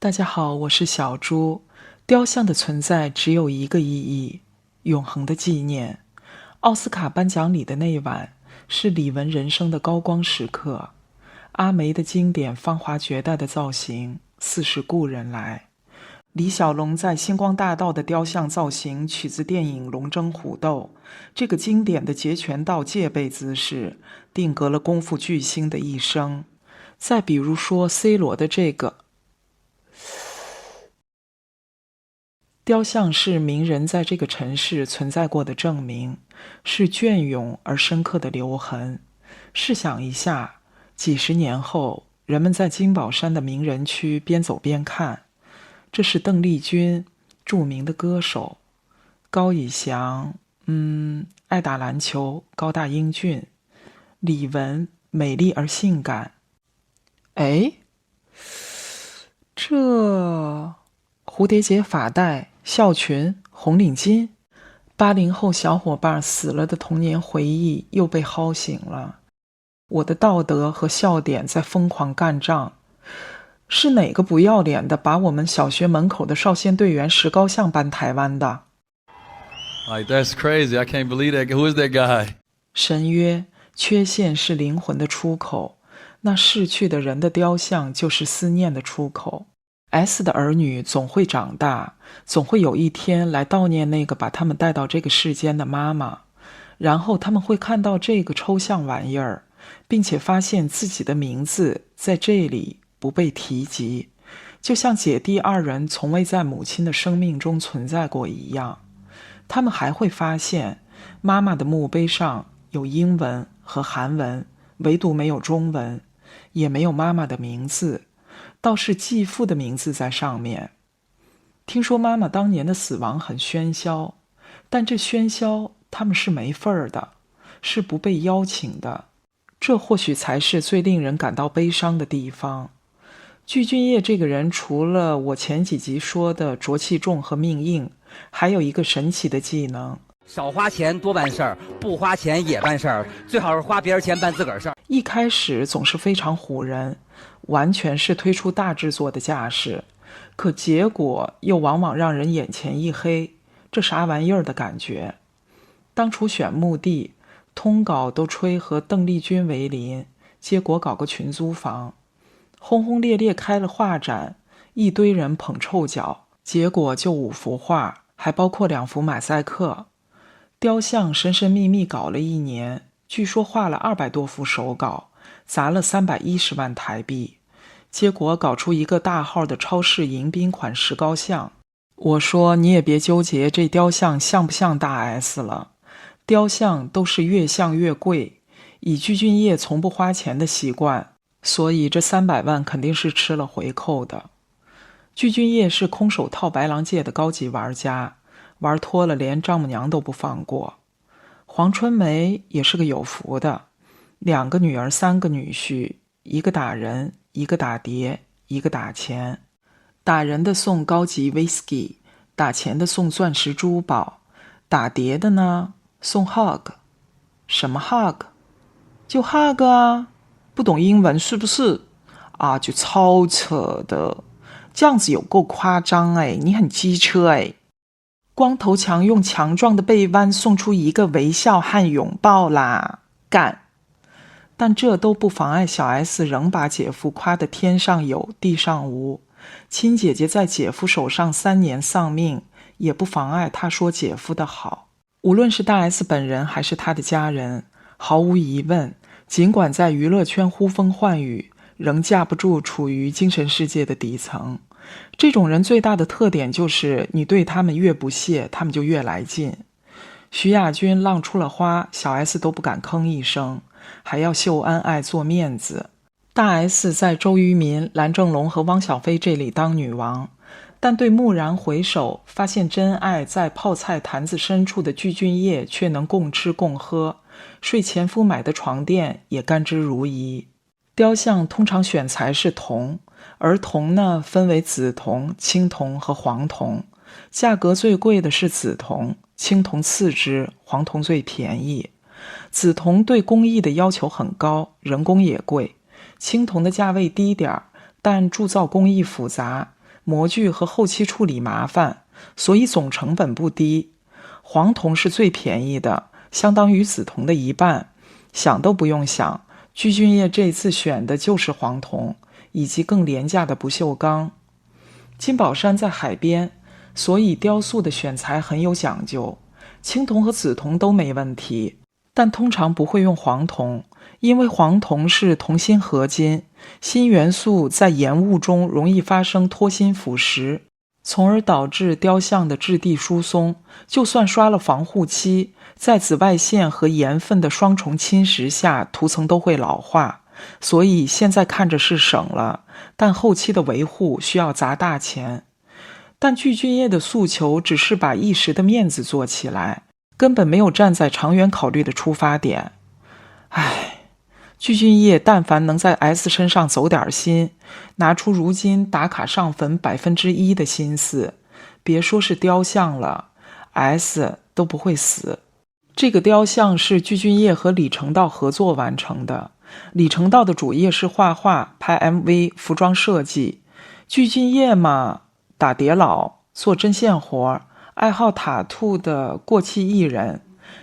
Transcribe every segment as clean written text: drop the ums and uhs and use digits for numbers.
大家好，我是小猪。雕像的存在只有一个意义，永恒的纪念。奥斯卡颁奖礼的那晚是李玟人生的高光时刻。阿梅的经典芳华绝代的造型似是故人来。李小龙在星光大道的雕像造型取自电影《龙争虎斗》，这个经典的截拳道戒备姿势定格了功夫巨星的一生。再比如说 C 罗的这个雕像是名人在这个尘世存在过的证明，是隽永而深刻的留痕。试想一下，几十年后，人们在金宝山的名人区边走边看，这是邓丽君，著名的歌手；高以翔，爱打篮球，高大英俊；李玟，美丽而性感。哎，这蝴蝶结发带、校裙、红领巾，80后小伙伴死了的童年回忆又被薅醒了。我的道德和笑点在疯狂干仗。是哪个不要脸的把我们小学门口的少先队员石膏像搬台湾的？ That's crazy. I can't believe that. Who is that guy? 神曰：缺陷是灵魂的出口，那逝去的人的雕像就是思念的出口。S 的儿女总会长大，总会有一天来悼念那个把他们带到这个世间的妈妈，然后他们会看到这个抽象玩意儿，并且发现自己的名字在这里不被提及，就像姐弟二人从未在母亲的生命中存在过一样。他们还会发现妈妈的墓碑上有英文和韩文，唯独没有中文，也没有妈妈的名字，倒是继父的名字在上面。听说妈妈当年的死亡很喧嚣，但这喧嚣他们是没份儿的，是不被邀请的，这或许才是最令人感到悲伤的地方。具俊晔这个人除了我前几集说的浊气重和命硬，还有一个神奇的技能，少花钱多办事儿，不花钱也办事儿，最好是花别人钱办自个儿事儿。一开始总是非常唬人，完全是推出大制作的架势，可结果又往往让人眼前一黑，这啥玩意儿的感觉。当初选墓地，通稿都吹和邓丽君为邻，结果搞个群租房，轰轰烈烈开了画展，一堆人捧臭脚，结果就5幅画，还包括2幅马赛克。雕像神神秘秘搞了1年，据说画了200多幅手稿，砸了310万台币，结果搞出一个大号的超市迎宾款石膏像。我说你也别纠结这雕像像不像大 S 了，雕像都是越像越贵，以具俊晔从不花钱的习惯，所以这300万肯定是吃了回扣的。具俊晔是空手套白狼界的高级玩家，玩脱了连丈母娘都不放过。黄春梅也是个有福的，2个女儿3个女婿，一个打人，一个打碟，一个打钱。打人的送高级 whisky， 打钱的送钻石珠宝，打碟的呢送 hug。 什么 hug？ 就 hug 啊，不懂英文是不是啊？就超扯的，这样子有够夸张哎，你很机车哎。光头强用强壮的背弯送出一个微笑和拥抱啦，干！但这都不妨碍小 S 仍把姐夫夸得天上有地上无，亲姐姐在姐夫手上3年丧命，也不妨碍她说姐夫的好。无论是大 S 本人还是她的家人，毫无疑问，尽管在娱乐圈呼风唤雨，仍架不住处于精神世界的底层。这种人最大的特点就是你对他们越不屑，他们就越来劲。徐亚军浪出了花，小 S 都不敢吭一声，还要秀恩爱做面子。大 S 在周渝民、蓝正龙和汪小菲这里当女王，但对蓦然回首发现真爱在泡菜坛子深处的具俊晔却能共吃共喝，睡前夫买的床垫也甘之如饴。雕像通常选材是铜，而铜呢分为紫铜、青铜和黄铜，价格最贵的是紫铜，青铜次之，黄铜最便宜。紫铜对工艺的要求很高，人工也贵，青铜的价位低点，但铸造工艺复杂，模具和后期处理麻烦，所以总成本不低。黄铜是最便宜的，相当于紫铜的1半，想都不用想，具俊晔这次选的就是黄铜，以及更廉价的不锈钢。金宝山在海边，所以雕塑的选材很有讲究，青铜和紫铜都没问题，但通常不会用黄铜，因为黄铜是铜锌合金，锌元素在岩雾中容易发生脱锌腐蚀，从而导致雕像的质地疏松，就算刷了防护漆，在紫外线和盐分的双重侵蚀下，涂层都会老化。所以现在看着是省了，但后期的维护需要砸大钱。但具俊晔的诉求只是把一时的面子做起来，根本没有站在长远考虑的出发点。具俊晔但凡能在 S 身上走点心，拿出如今打卡上坟1%的心思，别说是雕像了， S 都不会死。这个雕像是具俊晔和李成道合作完成的，李成道的主业是画画、拍 MV、服装设计，具俊晔嘛，打碟佬、做针线活，爱好塔兔的过气艺人。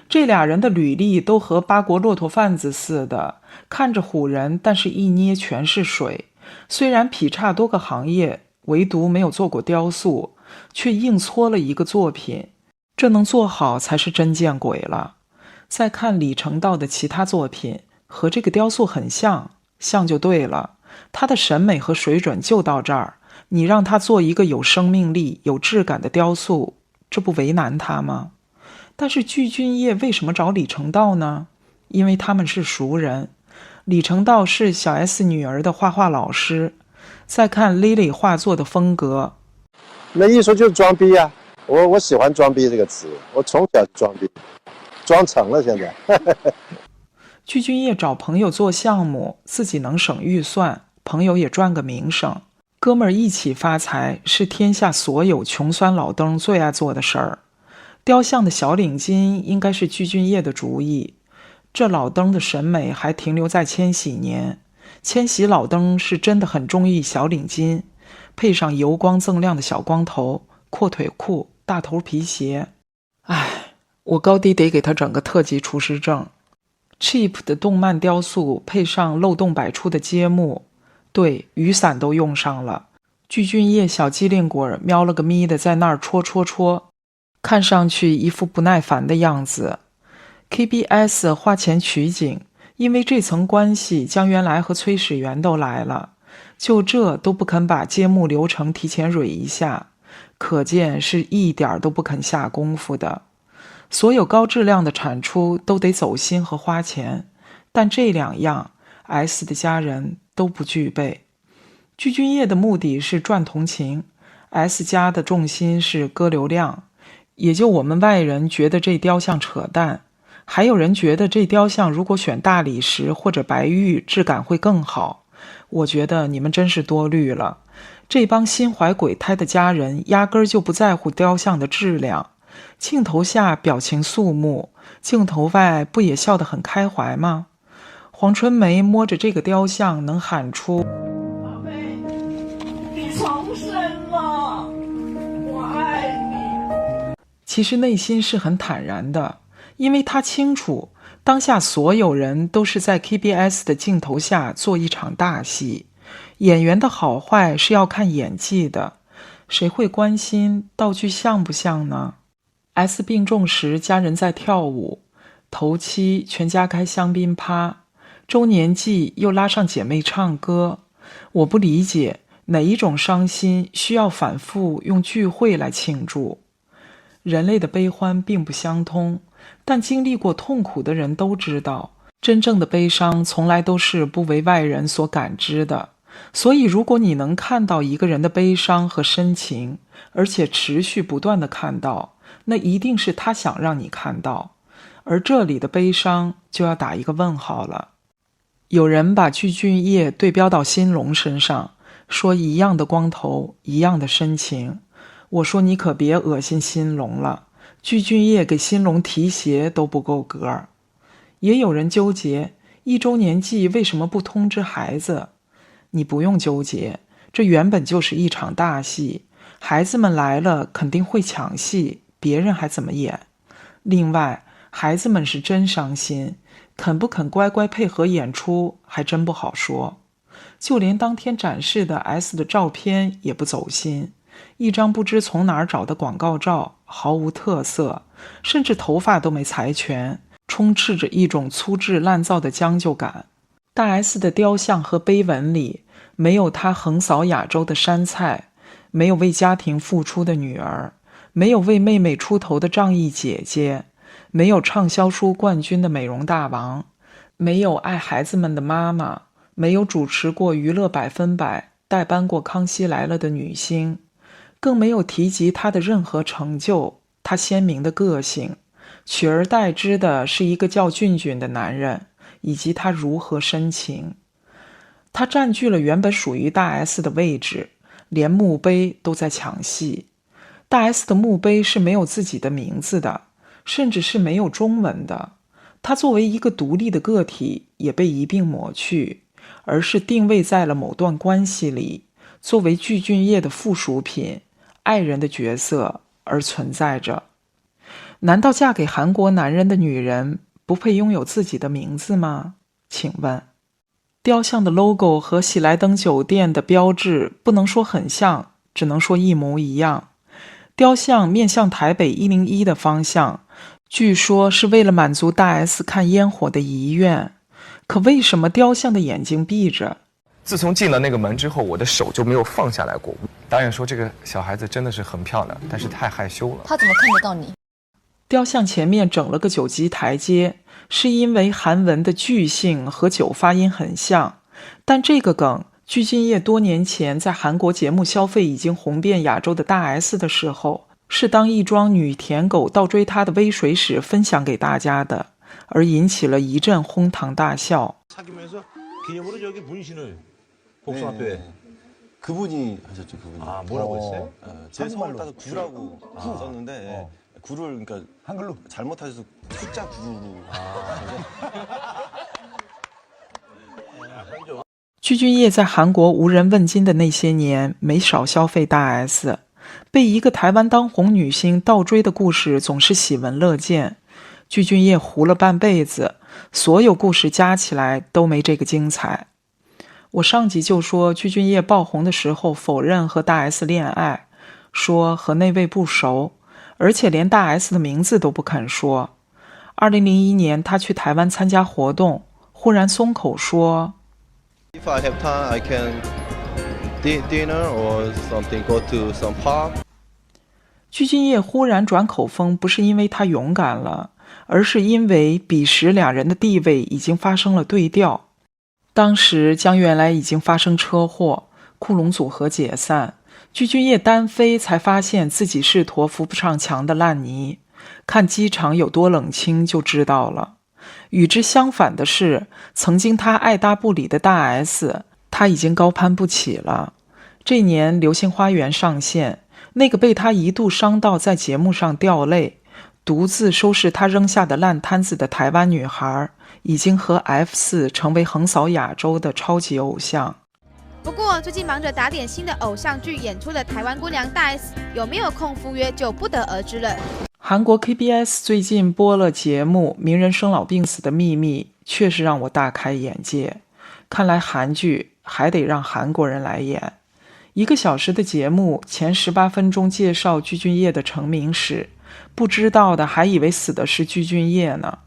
这俩人的履历都和八国骆驼贩子似的，看着唬人，但是一捏全是水。虽然劈叉多个行业，唯独没有做过雕塑，却硬搓了一个作品，这能做好才是真见鬼了。再看李成道的其他作品，和这个雕塑很像，像就对了，他的审美和水准就到这儿，你让他做一个有生命力、有质感的雕塑，这不为难他吗？但是具俊晔为什么找李成道呢？因为他们是熟人。李成道是小 S 女儿的画画老师。再看 Lily 画作的风格，那艺术就是装逼啊！我喜欢装逼这个词，我从小就装逼，装成了现在。具俊晔找朋友做项目，自己能省预算，朋友也赚个名声，哥们儿一起发财是天下所有穷酸老登最爱做的事儿。雕像的小领巾应该是具俊晔的主意，这老登的审美还停留在千禧年，千禧老登是真的很中意小领巾，配上油光锃亮的小光头、阔腿裤、大头皮鞋。我高低得给他整个特级厨师证。cheap 的动漫雕塑配上漏洞百出的揭幕，对，雨伞都用上了。具俊晔小机灵鬼瞄了个咪的在那儿戳，看上去一副不耐烦的样子。KBS 花钱取景，因为这层关系，江原来和崔始源都来了，就这都不肯把揭幕流程提前蕊一下，可见是一点都不肯下功夫的。所有高质量的产出都得走心和花钱，但这2样 S 的家人都不具备。具俊晔的目的是赚同情， S 家的重心是割流量，也就我们外人觉得这雕像扯淡，还有人觉得这雕像如果选大理石或者白玉质感会更好。我觉得你们真是多虑了，这帮心怀鬼胎的家人压根儿就不在乎雕像的质量，镜头下表情肃穆，镜头外不也笑得很开怀吗？黄春梅摸着这个雕像能喊出宝贝，你重生了，我爱你。其实内心是很坦然的，因为他清楚当下所有人都是在 KBS 的镜头下做一场大戏，演员的好坏是要看演技的，谁会关心道具像不像呢？ S 病重时家人在跳舞，头七全家开香槟趴，周年祭又拉上姐妹唱歌。我不理解哪一种伤心需要反复用聚会来庆祝。人类的悲欢并不相通，但经历过痛苦的人都知道，真正的悲伤从来都是不为外人所感知的。所以如果你能看到一个人的悲伤和深情，而且持续不断地看到，那一定是他想让你看到。而这里的悲伤就要打一个问号了。有人把具俊晔对标到新龙身上，说一样的光头，一样的深情。我说你可别恶心新龙了，具俊晔给新龙提鞋都不够格。也有人纠结1周年祭为什么不通知孩子，你不用纠结，这原本就是一场大戏，孩子们来了肯定会抢戏，别人还怎么演？另外，孩子们是真伤心，肯不肯乖乖配合演出还真不好说。就连当天展示的 S 的照片也不走心，一张不知从哪儿找的广告照，毫无特色，甚至头发都没裁全，充斥着一种粗制滥造的将就感。大 S 的雕像和碑文里，没有她横扫亚洲的山菜，没有为家庭付出的女儿，没有为妹妹出头的仗义姐姐，没有畅销书冠军的美容大王，没有爱孩子们的妈妈，没有主持过娱乐100%代班过康熙来了的女星，更没有提及她的任何成就，她鲜明的个性，取而代之的是一个叫俊俊的男人，以及他如何深情。他占据了原本属于大 S 的位置，连墓碑都在抢戏。大 S 的墓碑是没有自己的名字的，甚至是没有中文的。他作为一个独立的个体也被一并抹去，而是定位在了某段关系里，作为具俊晔的附属品、爱人的角色而存在着。难道嫁给韩国男人的女人不配拥有自己的名字吗？请问，雕像的 logo 和喜来登酒店的标志不能说很像，只能说一模一样。雕像面向台北101的方向，据说是为了满足大 S 看烟火的遗愿。可为什么雕像的眼睛闭着？自从进了那个门之后，我的手就没有放下来过。导演说这个小孩子真的是很漂亮，但是太害羞了。他怎么看得到你？雕像前面整了个9级台阶，是因为韩文的巨姓和9发音很像，但这个梗具俊晔多年前在韩国节目消费已经红遍亚洲的大 S 的时候，是当一桩女舔狗倒追他的微水史分享给大家的，而引起了一阵哄堂大笑。 사귀면서 기념으로 저기 문신을 복숭아뼈에 그분이 하셨죠. 그분이. 아 뭐라고 했어요? 제 성을 따서 구라고 썼는데 구를 그러니까 한글로 잘못하셔서 숫자 9로. 具俊晔在韩国无人问津的那些年，没少消费大 S， 被一个台湾当红女星倒追的故事总是喜闻乐见。具俊晔糊了半辈子，所有故事加起来都没这个精彩。我上集就说具俊晔爆红的时候否认和大 S 恋爱，说和那位不熟，而且连大 S 的名字都不肯说。2001年他去台湾参加活动，忽然松口说 If I have time, I can dinner or something, go to some park. 具俊晔忽然转口风，不是因为他勇敢了，而是因为彼时两人的地位已经发生了对调。当时江原来已经发生车祸，库龙组合解散，具俊晔单飞才发现自己是坨扶不上墙的烂泥，看机场有多冷清就知道了。与之相反的是，曾经他爱搭不理的大 S， 他已经高攀不起了。这年《流星花园》上线，那个被他一度伤到在节目上掉泪，独自收拾他扔下的烂摊子的台湾女孩，已经和 F4 成为横扫亚洲的超级偶像。不过最近忙着打点新的偶像剧演出的台湾姑娘大 S 有没有空赴约就不得而知了。韩国 KBS 最近播了节目《名人生老病死的秘密》，确实让我大开眼界。看来韩剧还得让韩国人来演。1个小时的节目，前18分钟介绍具俊晔的成名史，不知道的还以为死的是具俊晔呢。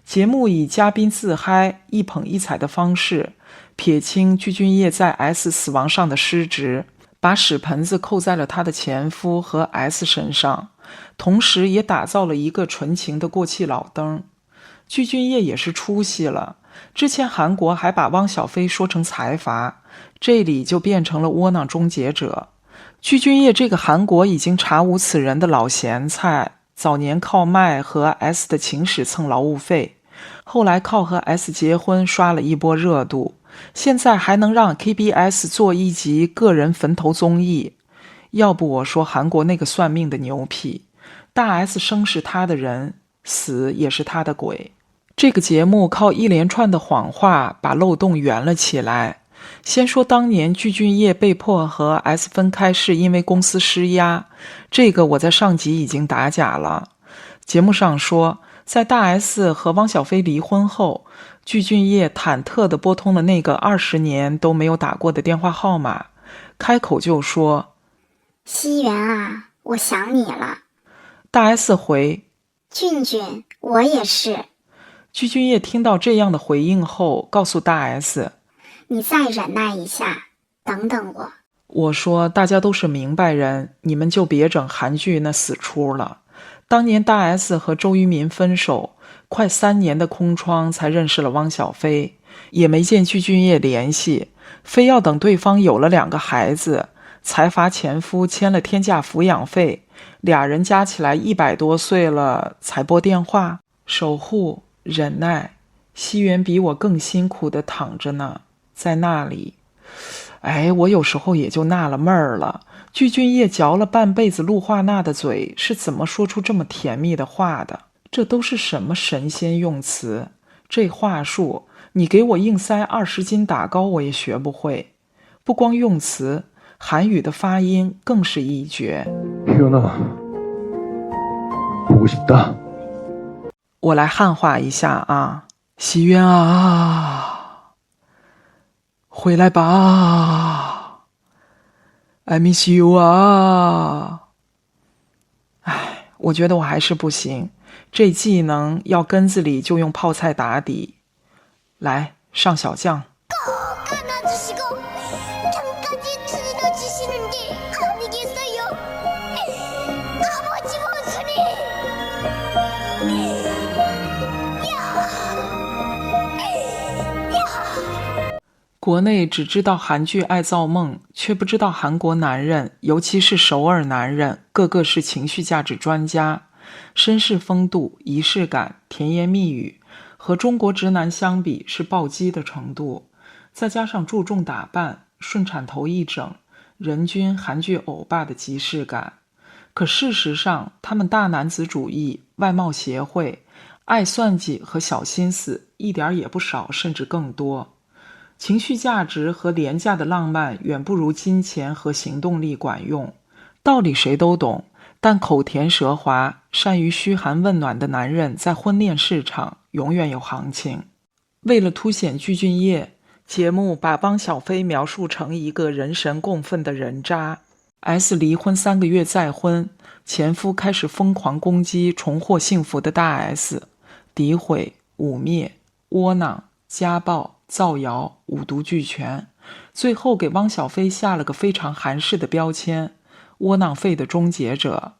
节目以嘉宾自嗨、一捧一踩的方式，撇清具俊晔在 S 死亡上的失职，把屎盆子扣在了他的前夫和 S 身上，同时也打造了一个纯情的过气老登。具俊晔也是出息了，之前韩国还把汪小菲说成财阀，这里就变成了窝囊终结者。具俊晔这个韩国已经查无此人的老咸菜，早年靠卖和 S 的情史蹭劳务费，后来靠和 S 结婚刷了一波热度，现在还能让 KBS 做一集个人坟头综艺。要不我说韩国那个算命的牛屁，大 S 生是他的人，死也是他的鬼。这个节目靠一连串的谎话把漏洞圆了起来，先说当年具俊晔被迫和 S 分开是因为公司施压，这个我在上集已经打假了。节目上说，在大 S 和汪小菲离婚后，具俊晔忐忑地拨通了那个20年都没有打过的电话号码，开口就说：西元啊，我想你了。大 S 回：俊俊，我也是。具俊晔听到这样的回应后，告诉大 S：你再忍耐一下，等等我。我说大家都是明白人，你们就别整韩剧那死出了。当年大 S 和周渝民分手，快3年的空窗才认识了汪小菲，也没见具俊晔联系，非要等对方有了2个孩子，才罚前夫签了天价抚养费，俩人加起来100多岁了才拨电话。守护忍耐，西元比我更辛苦地躺着呢，在那里。我有时候也就纳了闷儿了，具俊晔嚼了半辈子陆华娜的嘴，是怎么说出这么甜蜜的话的？这都是什么神仙用词？这话术，你给我硬塞20斤打糕我也学不会。不光用词，韩语的发音更是一绝。보고싶다。我来汉化一下啊，西元啊，回来吧 ，I miss you 啊！我觉得我还是不行，这技能要根子里就用泡菜打底。来，上小将。国内只知道韩剧爱造梦，却不知道韩国男人，尤其是首尔男人，个个是情绪价值专家，绅士风度、仪式感、甜言蜜语，和中国直男相比是暴击的程度。再加上注重打扮，顺产头一整，人均韩剧欧巴的即视感。可事实上，他们大男子主义、外貌协会、爱算计和小心思一点也不少，甚至更多。情绪价值和廉价的浪漫远不如金钱和行动力管用。道理谁都懂，但口甜舌滑、善于嘘寒问暖的男人在婚恋市场永远有行情。为了凸显具俊晔，节目把汪小菲描述成一个人神共愤的人渣。S 离婚3个月再婚，前夫开始疯狂攻击重获幸福的大 S， 诋毁、污蔑、窝囊、家暴、造谣，5毒俱全，最后给汪小菲下了个非常韩式的标签：窝囊废的终结者。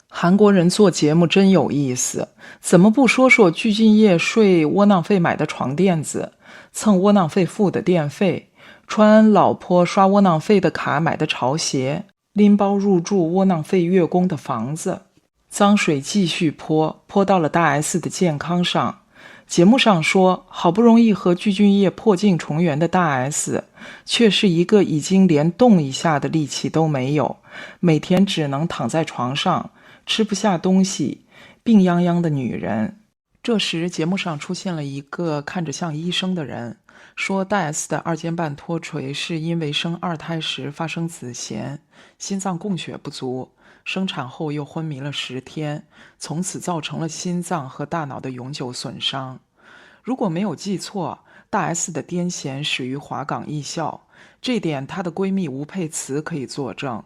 韩国人做节目真有意思，怎么不说说具俊晔睡窝囊废买的床垫子，蹭窝囊废付的电费，穿老婆刷窝囊废的卡买的潮鞋，拎包入住窝囊废月供的房子。脏水继续泼到了大 S 的健康上。节目上说，好不容易和具俊晔破镜重圆的大 S， 却是一个已经连动一下的力气都没有，每天只能躺在床上，吃不下东西，病殃殃的女人。这时节目上出现了一个看着像医生的人，说大 S 的2尖瓣脱垂是因为生2胎时发生子痫，心脏供血不足，生产后又昏迷了10天，从此造成了心脏和大脑的永久损伤。如果没有记错，大 S 的癫痫始于华港艺校，这点她的闺蜜吴佩慈可以作证。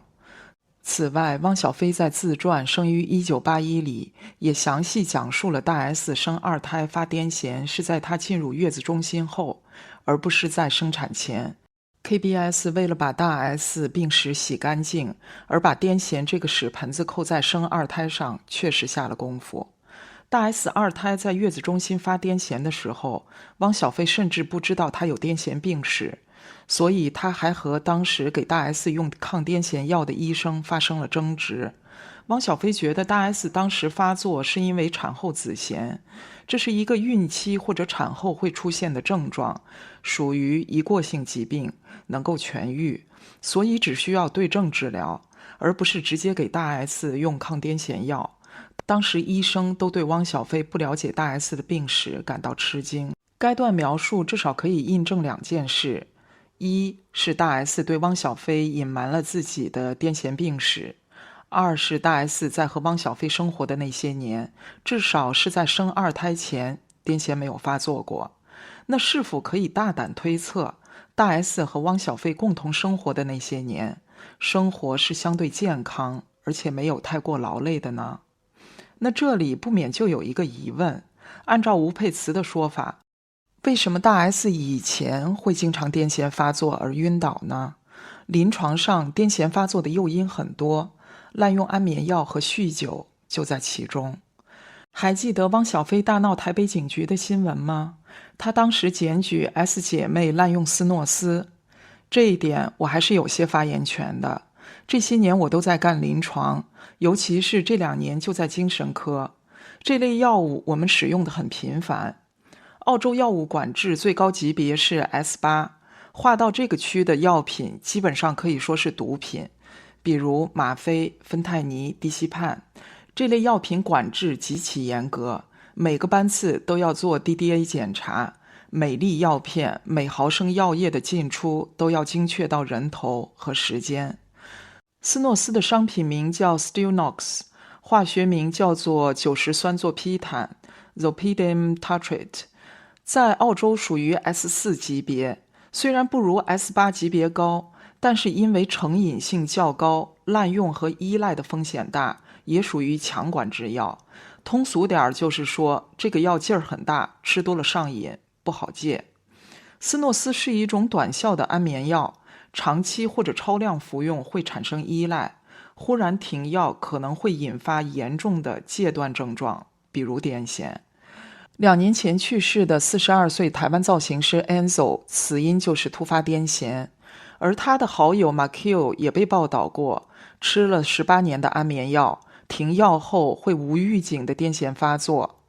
此外，汪小菲在自传《生于1981》里也详细讲述了大 S 生2胎发癫痫是在她进入月子中心后，而不是在生产前。KBS 为了把大 S 病史洗干净，而把癫痫这个屎盆子扣在生2胎上，确实下了功夫。大 S 2胎在月子中心发癫痫的时候，汪小菲甚至不知道她有癫痫病史，所以他还和当时给大 S 用抗癫痫药的医生发生了争执。汪小菲觉得大 S 当时发作是因为产后子痫，这是一个孕期或者产后会出现的症状，属于一过性疾病，能够痊愈，所以只需要对症治疗，而不是直接给大 S 用抗癫痫药。当时医生都对汪小菲不了解大 S 的病史感到吃惊。该段描述至少可以印证2件事：一是大 S 对汪小菲隐瞒了自己的癫痫病史，二是大 S 在和汪小菲生活的那些年，至少是在生二胎前，癫痫没有发作过。那是否可以大胆推测，大 S 和汪小菲共同生活的那些年，生活是相对健康，而且没有太过劳累的呢？那这里不免就有一个疑问，按照吴佩慈的说法，为什么大 S 以前会经常癫痫发作而晕倒呢？临床上癫痫发作的诱因很多，滥用安眠药和酗酒就在其中。还记得汪小菲大闹台北警局的新闻吗？他当时检举 S 姐妹滥用斯诺斯，这一点我还是有些发言权的。这些年我都在干临床，尤其是这2年就在精神科，这类药物我们使用的很频繁。澳洲药物管制最高级别是 S8， 划到这个区的药品基本上可以说是毒品，比如吗啡、芬太尼、地西泮，这类药品管制极其严格，每个班次都要做 DDA 检查，每粒药片、每毫升药液的进出都要精确到人头和时间。斯诺斯的商品名叫 Stilnox， 化学名叫做90酸唑吡坦 Zolpidem Tartrate， 在澳洲属于 S4 级别，虽然不如 S8 级别高，但是因为成瘾性较高，滥用和依赖的风险大，也属于强管制药。通俗点就是说，这个药劲儿很大，吃多了上瘾，不好戒。斯诺斯是一种短效的安眠药，长期或者超量服用会产生依赖，忽然停药可能会引发严重的戒断症状，比如癫痫。2年前去世的42岁台湾造型师 Enzo， 死因就是突发癫痫，而他的好友 Makil 也被报道过，吃了18年的安眠药，停药后会无预警的癫痫发作。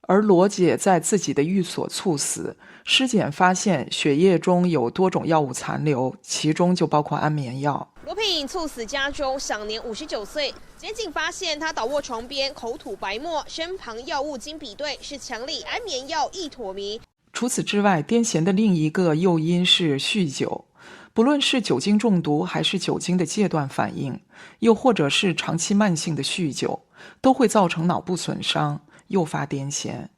而罗姐在自己的寓所猝死，尸检发现血液中有多种药物残留，其中就包括安眠药。罗佩颖猝死家中，享年59岁。检警发现他倒卧床边，口吐白沫，身旁药物经比对是强力安眠药一妥醚。除此之外，癫痫的另一个诱因是酗酒，不论是酒精中毒还是酒精的戒断反应，又或者是长期慢性的酗酒，都会造成脑部损伤，诱发癫痫。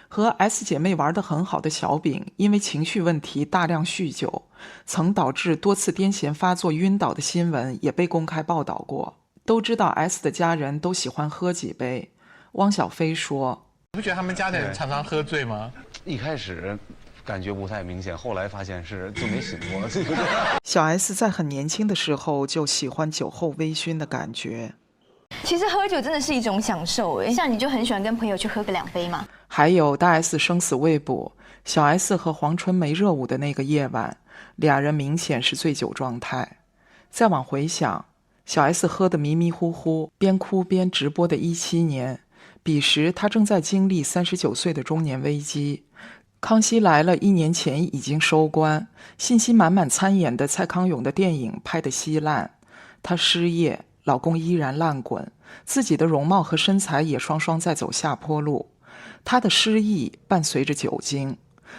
和 S 姐妹玩得很好的小饼，因为情绪问题大量酗酒，曾导致多次癫痫发作晕倒的新闻也被公开报道过。都知道 S 的家人都喜欢喝几杯。汪小菲说：“你不觉得他们家的人常常喝醉吗？一开始感觉不太明显，后来发现是就没醒过。”小 S 在很年轻的时候就喜欢酒后微醺的感觉。其实喝酒真的是一种享受诶，像你就很喜欢跟朋友去喝个2杯嘛。还有大 S 生死未卜，小 S 和黄春梅热舞的那个夜晚，俩人明显是醉酒状态。再往回想，小 S 喝得迷迷糊糊，边哭边直播的17年，彼时她正在经历39岁的中年危机。康熙来了1年前已经收官，信心满满参演的蔡康永的电影拍得稀烂，她失业，老公依然烂滚，自己的容貌和身材也双双在走下坡路。她的失意伴随着酒精，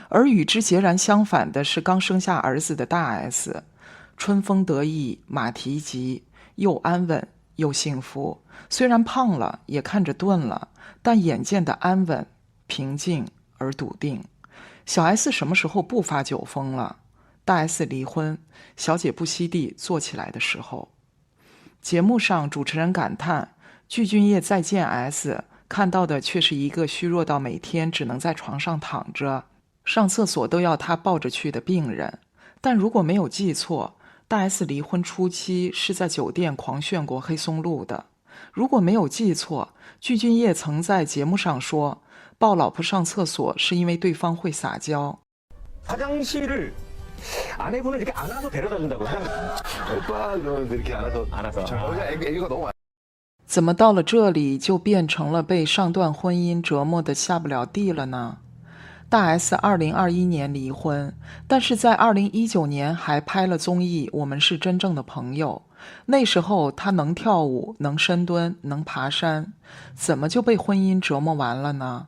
而与之截然相反的是刚生下儿子的大 S， 春风得意马蹄疾，又安稳又幸福。虽然胖了，也看着钝了，但眼见的安稳、平静而笃定。小 S 什么时候不发酒疯了？大 S 离婚，小姐不惜地做起来的时候。节目上主持人感叹具俊晔再见 S， 看到的却是一个虚弱到每天只能在床上躺着，上厕所都要他抱着去的病人。但如果没有记错，大 S 离婚初期是在酒店狂炫过黑松露的。如果没有记错，具俊晔曾在节目上說抱老婆上厕所是因为对方会撒娇。 화장실을 아내분을 이렇게 안아서 데려다 준다고 오빠 이렇게 안아서 애기가 너무 怎么到了这里就变成了被上段婚姻折磨得下不了地了呢？大 S 2021年离婚，但是在2019年还拍了综艺《我们是真正的朋友》，那时候她能跳舞，能深蹲，能爬山，怎么就被婚姻折磨完了呢？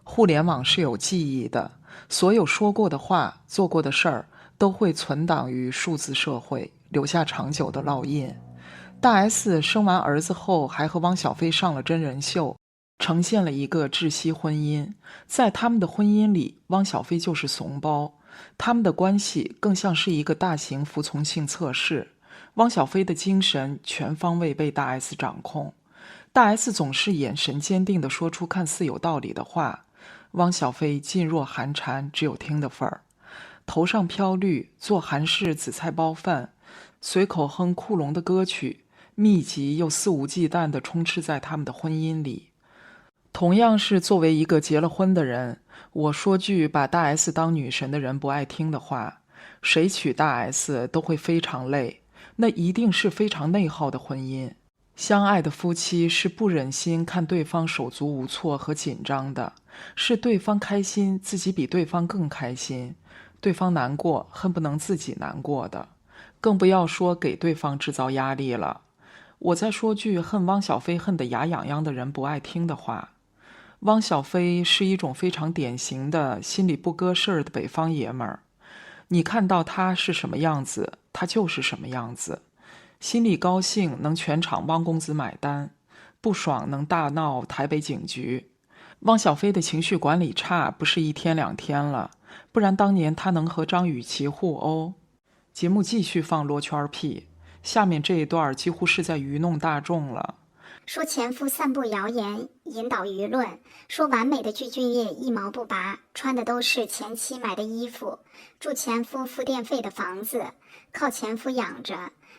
互联网是有记忆的，所有说过的话、做过的事儿都会存档于数字社会，留下长久的烙印。大 S 生完儿子后还和汪小菲上了真人秀，呈现了一个窒息婚姻。在他们的婚姻里，汪小菲就是怂包，他们的关系更像是一个大型服从性测试。汪小菲的精神全方位被大 S 掌控，大 S 总是眼神坚定地说出看似有道理的话，汪小菲噤若寒蝉，只有听的份儿。头上飘绿，做韩式紫菜包饭，随口哼库龙的歌曲，密集又肆无忌惮地充斥在他们的婚姻里。同样是作为一个结了婚的人，我说句把大 S 当女神的人不爱听的话，谁娶大 S 都会非常累，那一定是非常内耗的婚姻。相爱的夫妻是不忍心看对方手足无措和紧张的，是对方开心自己比对方更开心，对方难过恨不能自己难过的，更不要说给对方制造压力了。我再说句恨汪小菲恨得牙痒痒的人不爱听的话，汪小菲是一种非常典型的心里不搁事儿的北方爷们儿，你看到他是什么样子，他就是什么样子。心里高兴能全场汪公子买单，不爽能大闹台北警局。汪小菲的情绪管理差不是一天两天了，不然当年他能和张雨绮互殴。节目继续放罗圈屁，下面这一段几乎是在愚弄大众了。说前夫散布谣言，引导舆论，说完美的具俊晔一毛不拔，穿的都是前妻买的衣服，住前夫付电费的房子，靠前夫养着。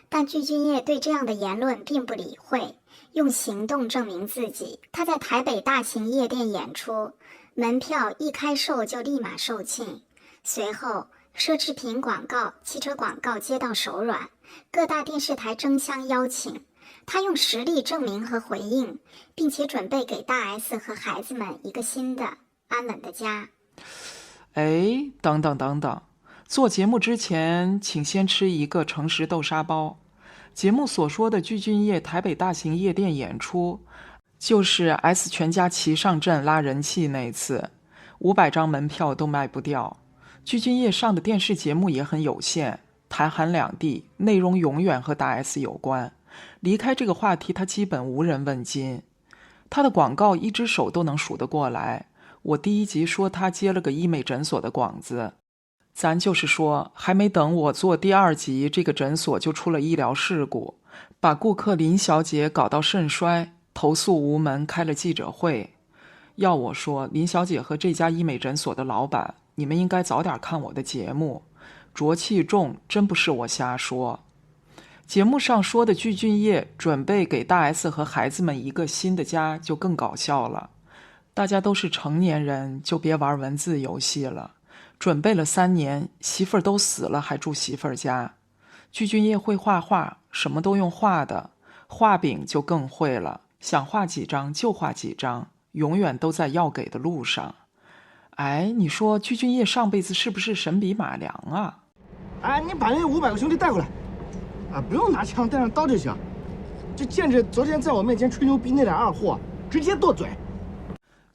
但具俊晔对这样的言论并不理会，用行动证明自己。他在台北大型夜店演出，门票一开售就立马售罄，随后奢侈品广告、汽车广告接到手软，各大电视台争相邀请。他用实力证明和回应，并且准备给大 S 和孩子们一个新的安稳的家。哎，等等等等，做节目之前请先吃一个诚实豆沙包。节目所说的具俊晔台北大型夜店演出，就是 S 全家齐上阵拉人气那次，500张门票都卖不掉。具俊晔上的电视节目也很有限，台韩两地，内容永远和大 S 有关。离开这个话题，他基本无人问津。他的广告一只手都能数得过来。我第一集说他接了个医美诊所的广子，咱就是说，还没等我做第2集，这个诊所就出了医疗事故，把顾客林小姐搞到肾衰，投诉无门，开了记者会。要我说，林小姐和这家医美诊所的老板，你们应该早点看我的节目，浊气重，真不是我瞎说。节目上说的具俊晔准备给大 S 和孩子们一个新的家，就更搞笑了。大家都是成年人，就别玩文字游戏了。准备了3年，媳妇儿都死了还住媳妇儿家。具俊晔会画画，什么都用画的，画饼就更会了，想画几张就画几张，永远都在要给的路上。哎，你说具俊晔上辈子是不是神笔马良啊？哎，你把那500个兄弟带过来。啊，不用拿枪，带上刀就行。就见着昨天在我面前吹牛逼那俩二货，直接剁嘴。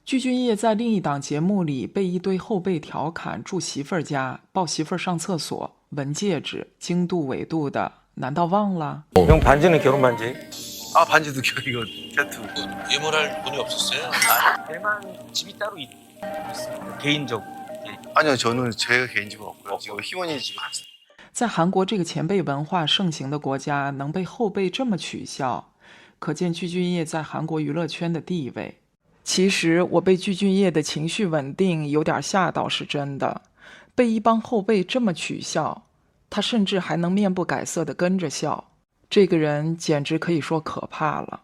具俊晔在另一档节目里被一堆后辈调侃住媳婦兒家，抱媳婦兒上厕所，闻戒指，经度纬度的，难道忘了？ 형 반지는 결혼 반지? 아 반지도 이거 세트. 예물할 돈이 없었어요? 대만 집이 따로 있습니다. 개인적. 아니요 저는 제가 개인집은 없고요. 지금 희원이 집에 갔어요. 在韩国这个前辈文化盛行的国家，能被后辈这么取笑，可见具俊晔在韩国娱乐圈的地位。其实我被具俊晔的情绪稳定有点吓到是真的，被一帮后辈这么取笑，他甚至还能面不改色地跟着笑，这个人简直可以说可怕了。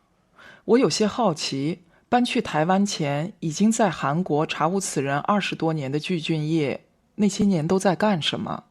我有些好奇，搬去台湾前已经在韩国查无此人20多年的具俊晔，那些年都在干什么？